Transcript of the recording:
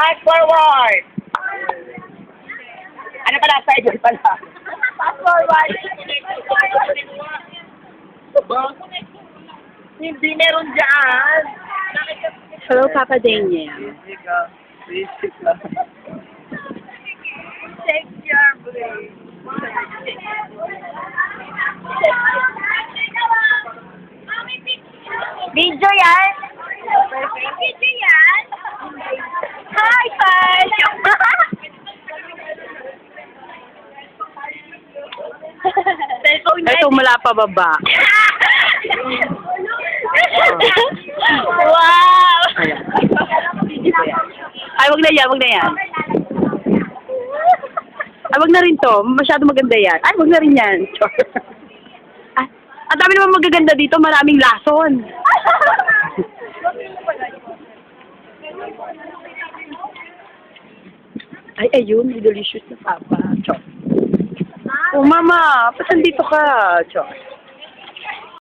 Fast forward! Ano pala? Side pala. Fast forward. Hindi meron dyan. Hello, Papa Daniel. Basic lang. Take your break. Video yan? Video yan? Hi, Pai! Cellphone Ito mula pa baba. Wow! Ay, wag na yan, wag na yan. Ay, wag na rin to. Masyado maganda yan. Ay, wag na rin yan. Ay, ang dami naman magaganda dito. Maraming lason. Ay, ayun. May delicious na papa. Chok. Oh, mama. Ba't nandito ka? Chok.